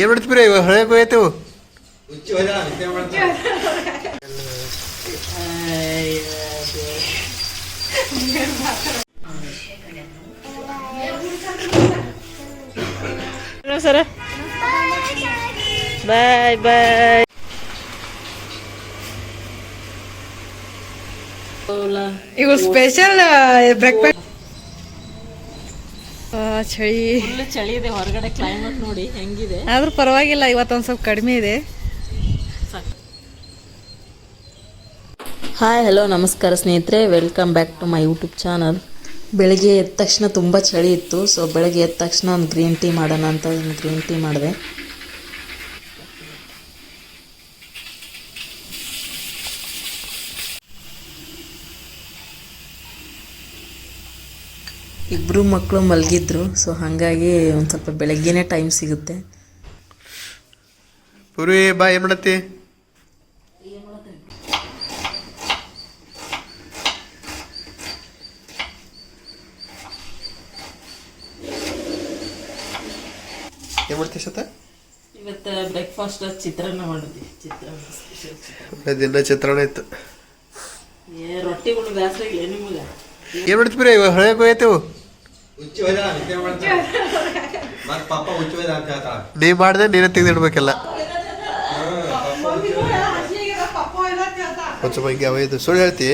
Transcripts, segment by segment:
ಏನು ಮಾಡ್ತೀರಿ ಹೊರಗೆ ಹೋಯ್ತು ಸರ ಬಾಯ್ ಬಾಯ್. ಈಗ ಸ್ಪೆಷಲ್ ಬ್ರೇಕ್ಫಾಸ್ಟ್. ಚಳಿ ಚಳಿ ಇದೆ ಹೊರಗಡೆ, ಕ್ಲೈಮೇಟ್ ನೋಡಿ ಹೆಂಗಿದೆ. ಆದ್ರೂ ಪರವಾಗಿಲ್ಲ, ಇವತ್ತೊಂದು ಸ್ವಲ್ಪ ಕಡಿಮೆ ಇದೆ. ಹಾಯ್ ಹಲೋ ನಮಸ್ಕಾರ ಸ್ನೇಹಿತರೆ, welcome back to my YouTube channel. ಬೆಳಗ್ಗೆ ಎದ್ದ ತಕ್ಷಣ ತುಂಬ ಚಳಿ ಇತ್ತು. ಸೊ ಬೆಳಗ್ಗೆ ಎದ್ದ ತಕ್ಷಣ ಒಂದು ಗ್ರೀನ್ ಟೀ ಮಾಡೋಣ ಅಂತ ಒಂದು ಗ್ರೀನ್ ಟೀ ಮಾಡಿದೆ. ಇಬ್ಬರು ಮಕ್ಕಳು ಮಲಗಿದ್ರು. ಸೊ ಹಾಗಾಗಿ ಒಂದು ಸ್ವಲ್ಪ ಬೆಳಗ್ಗೆನೇ ಟೈಮ್ ಸಿಗುತ್ತೆ. ಪೂರ್ವಿ ಬಾ, ಏನು ಮಾಡತ್ತಿ? ಏನು ಮಾಡ್ತೀವಿ ಸತ? ಇವತ್ತು ಬ್ರೇಕ್ಫಾಸ್ಟ್ ಚಿತ್ರಾನ್ನ ಮಾಡಿದ್ವಿ. ಚಿತ್ರಾನ್ನ ದಿನ ಚಿತ್ರಾನ್ನ ಇತ್ತು. ರೊಟ್ಟಿಗಳು ಬೇಸರ ಇಲ್ಲ ನಿಮಗೆ? ಏನು ಮಾಡ್ತೀರಿ ಹೊರಗೆ ಹೋಯ್ತು? ನೀ ಮಾಡ್ದೆ ನೀನೇ ತೆಗೆದಿಡ್ಬೇಕೆಲ್ಲ. ಸ್ವಲ್ಪ ಹಿಂಗೆ ಅವೈದು ಸುಳ್ಳು ಹೇಳ್ತಿ.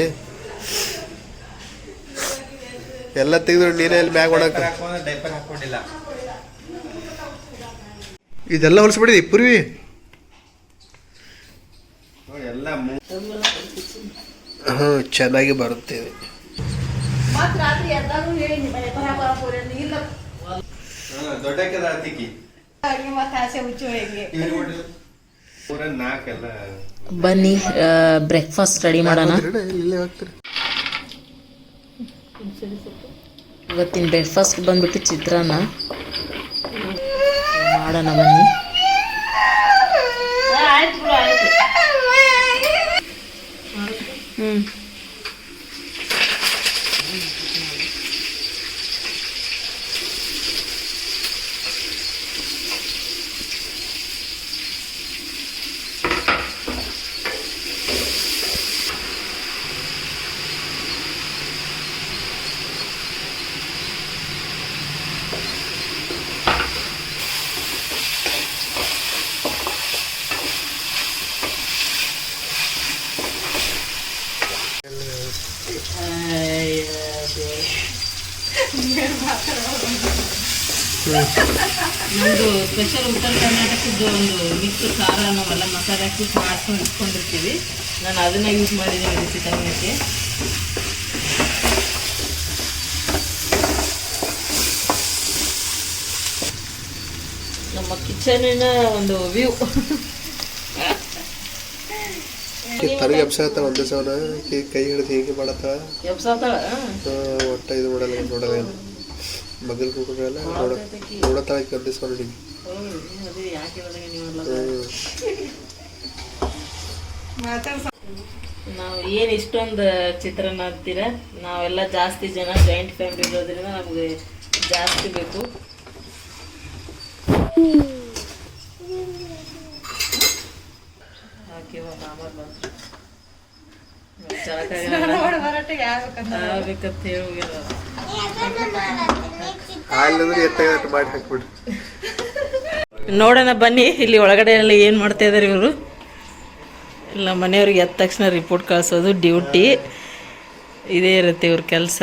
ಎಲ್ಲ ತೆಗೆದು ನೀನೇ ಅಲ್ಲಿ ಮ್ಯಾಗ ಒಣಕ ಇದೆಲ್ಲ ಹೊಲಿಸ್ಬಿಡಿದಿ ಪೂರ್ವಿ. ಹಾಂ, ಚೆನ್ನಾಗಿ ಬರುತ್ತೇವೆ. ಬನ್ನಿ ಬ್ರೇಕ್ಫಾಸ್ಟ್ ರೆಡಿ ಮಾಡೋಣ. ಇವತ್ತಿನ ಬ್ರೇಕ್ಫಾಸ್ಟ್ ಬಂದ್ಬಿಟ್ಟು ಚಿತ್ರಾನ್ನ ಮಾಡೋಣ ಬನ್ನಿ. ನಮ್ಮದು ಸ್ಪೆಷಲ್ ಉತ್ತರ ಕರ್ನಾಟಕದ್ದು ಒಂದು ಮಿಕ್ಸ್ ಖಾರ ನಾವೆಲ್ಲ ಮಸಾಲೆ ಹಾಕಿ ಮಾಡ್ಕೊಂಡು ಇಟ್ಕೊಂಡಿರ್ತೀವಿ. ನಾನು ಅದನ್ನು ಯೂಸ್ ಮಾಡಿದ್ದೀನಿ ಚಿತ್ರಾನ್ನಕ್ಕೆ. ನಮ್ಮ ಕಿಚನಿನ ಒಂದು ವ್ಯೂ. ತನಗೆ ಎಬ್ಸಾತ ಒಂದೇ ಸವನ ಕೈ ಹಿಡಿದು ಹೇಗೆ ಮಾಡತ್ತ ಎಬ್ಸಾತಾಳ. ಒಟ್ಟ ಇದು ಮಾಡಲ್ಲ, ನೋಡಲ್ಲ ಮಗಲ್ ಕೂಗಲ್ಲ, ನೋಡತ್ತಾಳ ಒಂದೇ ಸವನ. ನಾವು ಏನು ಇಷ್ಟೊಂದು ಚಿತ್ರಾನ್ನ ಅಂತೀರ, ನಾವೆಲ್ಲ ಜಾಸ್ತಿ ಜನ ಜಾಯಿಂಟ್ ಫ್ಯಾಮಿಲಿ ಇರೋದ್ರಿಂದ ನಮಗೆ ಜಾಸ್ತಿ ಬೇಕು. ನೋಡೋಣ ಬನ್ನಿ ಇಲ್ಲಿ ಒಳಗಡೆ ಎಲ್ಲ ಏನು ಮಾಡ್ತಾ ಇದಾರೆ ಇವರು. ಇಲ್ಲ, ಮನೆಯವ್ರಿಗೆ ಎದ್ದ ತಕ್ಷಣ ರಿಪೋರ್ಟ್ ಕಳಿಸೋದು ಡ್ಯೂಟಿ ಇದೇ ಇರುತ್ತೆ ಇವ್ರ ಕೆಲಸ.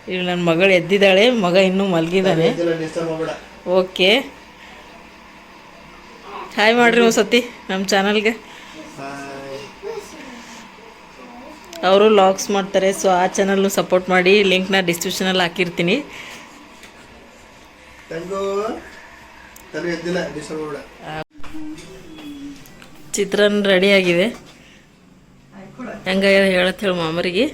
ಇಲ್ಲಿ ನನ್ನ ಮಗಳು ಎದ್ದಿದ್ದಾಳೆ, ಮಗ ಇನ್ನೂ ಮಲಗಿದ್ದಾನೆ. ಓಕೆ, ಹಾಯ್ ಮಾಡ್ರಿ ಒಂದು ಸತಿ ನಮ್ಮ ಚಾನಲ್ಗೆ. ಅವರು ಲಾಗ್ಸ್ ಮಾಡ್ತಾರೆ, ಸೊ ಆ ಚಾನಲ್ನು ಸಪೋರ್ಟ್ ಮಾಡಿ. ಲಿಂಕ್ನ ಡಿಸ್ಕ್ರಿಪ್ಷನಲ್ಲಿ ಹಾಕಿರ್ತೀನಿ. ಚಿತ್ರಾನ್ನ ರೆಡಿ ಆಗಿದೆ. ಹೆಂಗಾಗಿದೆ ಹೇಳತ್ ಹೇಳು ಮಾಮರಿಗೆ.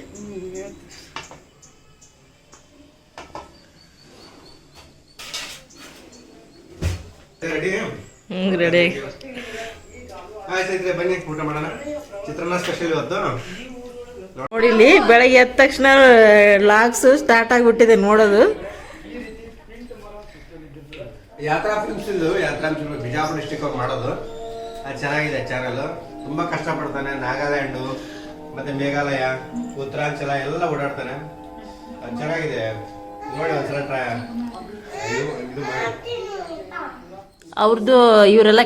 ರೆಡಿ. ನೋಡಿ ಇಲ್ಲಿ ಬೆಳಗ್ಗೆ ಎದ್ದ ತಕ್ಷಣ ಲಾಗ್ಸ್ ಸ್ಟಾರ್ಟ್ ಆಗಿಬಿಟ್ಟಿದೆ ನೋಡೋದು. ಯಾತ್ರಾ ಫಿಲ್ಮ್ಸ್ ಇದು ಯಾತ್ರಾ ಫಿಲ್ಮ್ ಬಿಜಾಪುರ ಡಿಸ್ಟಿಕ್ ಅವ್ರು ಮಾಡೋದು. ಅದು ಚೆನ್ನಾಗಿದೆ ಚಾನಲ್. ತುಂಬಾ ಕಷ್ಟಪಡ್ತಾನೆ. ನಾಗಾಲ್ಯಾಂಡು ಮತ್ತೆ ಮೇಘಾಲಯ, ಉತ್ತರಾಂಚಲ ಎಲ್ಲ ಓಡಾಡ್ತಾನೆ. ಅದು ಚೆನ್ನಾಗಿದೆ, ನೋಡಿ ಒಂದ್ಸಲ ಟ್ರೈ ಇದು ಮಾಡಿ. ಅವ್ರದ್ದು ಇವರೆಲ್ಲ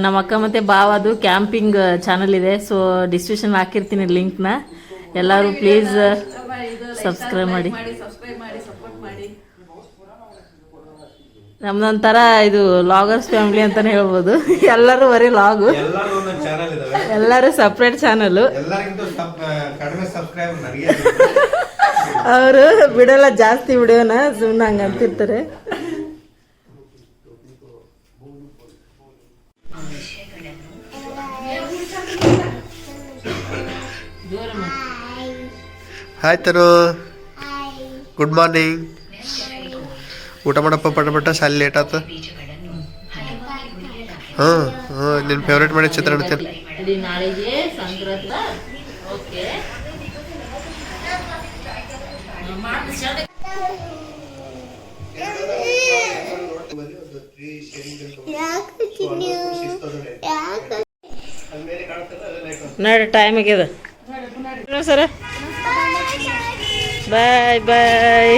ನಮ್ಮ ಅಕ್ಕ ಮತ್ತು ಬಾವದು ಕ್ಯಾಂಪಿಂಗ್ ಚಾನಲ್ ಇದೆ. ಸೊ ಡಿಸ್ಕ್ರಿಪ್ಷನ್ ಹಾಕಿರ್ತೀನಿ ಲಿಂಕ್ನ. ಎಲ್ಲರೂ ಪ್ಲೀಸ್ ಸಬ್ಸ್ಕ್ರೈಬ್ ಮಾಡಿ. ನಮ್ದೊಂಥರ ಇದು ಲಾಗರ್ಸ್ ಫ್ಯಾಮಿಲಿ ಅಂತಾನೆ ಹೇಳ್ಬೋದು. ಎಲ್ಲರೂ ಬರೀ ಲಾಗು, ಎಲ್ಲರೂ ಸಪ್ರೇಟ್ ಚಾನಲ್. ಅವರು ಬಿಡೋಲ್ಲ ಜಾಸ್ತಿ ವಿಡಿಯೋನ, ಸುಮ್ಮನೆ ಹಂಗೆ ಅಂತಿರ್ತಾರೆ. ಹಾಯ್ ತನು, ಗುಡ್ ಮಾರ್ನಿಂಗ್. ಊಟ ಮಾಡಪ್ಪ ಪಟ ಶಾಲೆ ಲೇಟ್ ಆತ. ಹಾಂ ಹಾಂ, ನಿನ್ನ ಫೇವ್ರೇಟ್ ಮಾಡಿ ಚಿತ್ರಾನ್ನ ತಿನ್ನು. ನಾಳೆಗೆ ಸಂಕ್ರಾಂತಿ. ಓಕೆ, ನೋಡಿ ಟೈಮ್ ಆಗ್ಯದ ಸರ. ಬಾಯ್ ಬಾಯ್.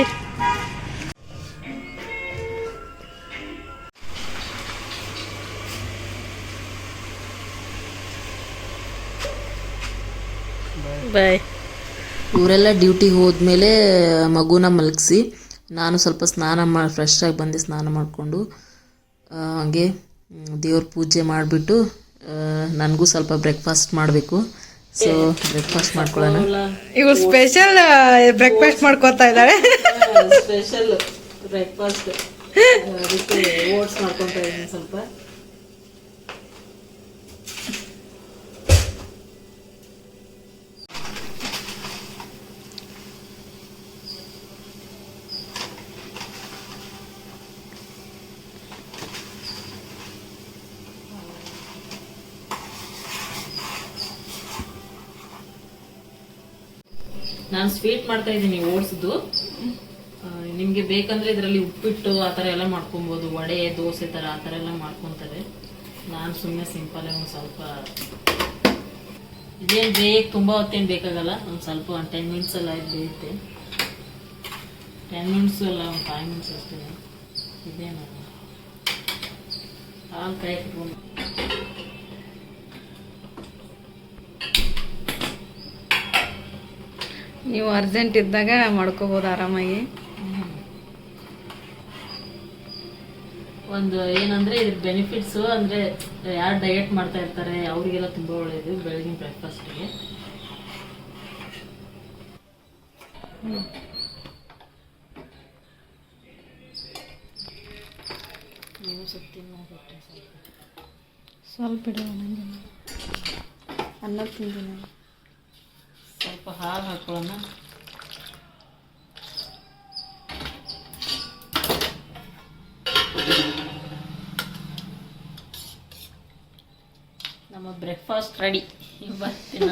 ಬಾಯ್. ಇವರೆಲ್ಲ ಡ್ಯೂಟಿಗೆ ಹೋದ್ಮೇಲೆ ಮಗುನ ಮಲಗಿಸಿ ನಾನು ಸ್ವಲ್ಪ ಫ್ರೆಶ್ ಆಗಿ ಬಂದು ಸ್ನಾನ ಮಾಡಿಕೊಂಡು ಹಾಗೆ ದೇವ್ರ ಪೂಜೆ ಮಾಡಿಬಿಟ್ಟು ನನಗೂ ಸ್ವಲ್ಪ ಬ್ರೇಕ್ಫಾಸ್ಟ್ ಮಾಡಬೇಕು. ಸೊ ಬ್ರೇಕ್ಫಾಸ್ಟ್ ಮಾಡ್ಕೊಳ್ಳೋಣ. ಇವ್ರು ಸ್ಪೆಷಲ್ ಬ್ರೇಕ್ಫಾಸ್ಟ್ ಮಾಡ್ಕೊತಾ ಇದ್ದಾಳೆ. ಸ್ಪೆಷಲ್ ಬ್ರೇಕ್ಫಾಸ್ಟ್ ಅದಕ್ಕೆ ಓಟ್ಸ್ ಮಾಡ್ಕೊತಾ ಇದ್ದೀನಿ ಸ್ವಲ್ಪ. ನಾನು ಸ್ವೀಟ್ ಮಾಡ್ತಾ ಇದ್ದೀನಿ ಓಟ್ಸ್ದು. ನಿಮಗೆ ಬೇಕಂದ್ರೆ ಇದರಲ್ಲಿ ಉಪ್ಪಿಟ್ಟು ಆ ಥರ ಎಲ್ಲ ಮಾಡ್ಕೊಬೋದು, ವಡೆ ದೋಸೆ ಥರ ಆ ಥರ ಎಲ್ಲ ಮಾಡ್ಕೊತಾರೆ. ನಾನು ಸುಮ್ಮನೆ ಸಿಂಪಲ್ ಒಂದು ಸ್ವಲ್ಪ, ಇದೇನು ತುಂಬ ಹೊತ್ತೇನು ಬೇಕಾಗಲ್ಲ, ಒಂದು ಸ್ವಲ್ಪ ಒಂದು 10 ಮಿನಿಟ್ಸ್ ಎಲ್ಲ ಬೇಯುತ್ತೆ. 10 ಮಿನಿಟ್ಸ್ ಅಲ್ಲ, ಒಂದು 5 ಮಿನಿಟ್ಸ್ ಅಷ್ಟೇ. ಇದೇನು ಹಾಲು ಕಾಯಿ ಇಟ್ಕೊಂಡು ನೀವು ಅರ್ಜೆಂಟ್ ಇದ್ದಾಗ ಮಾಡ್ಕೋಬೋದು ಆರಾಮಾಗಿ. ಒಂದು ಏನಂದ್ರೆ ಇದ್ರ ಬೆನಿಫಿಟ್ಸು ಅಂದರೆ ಯಾರು ಡಯಟ್ ಮಾಡ್ತಾ ಇರ್ತಾರೆ ಅವರಿಗೆಲ್ಲ ತುಂಬ ಒಳ್ಳೆಯದು ಬೆಳಗಿನ ಬ್ರೇಕ್ಫಾಸ್ಟಿಗೆ. ಸ್ವಲ್ಪ ಇಡೋಣ, ಅನ್ನ ತಿಂತೀನಿ. ಸ್ವಲ್ಪ ಹಾಲು ಹಾಕೊಳ್ಳೋಣ. ನಮ್ಮ ಬ್ರೇಕ್ಫಾಸ್ಟ್ ರೆಡಿ. ಬರ್ತೀನಿ.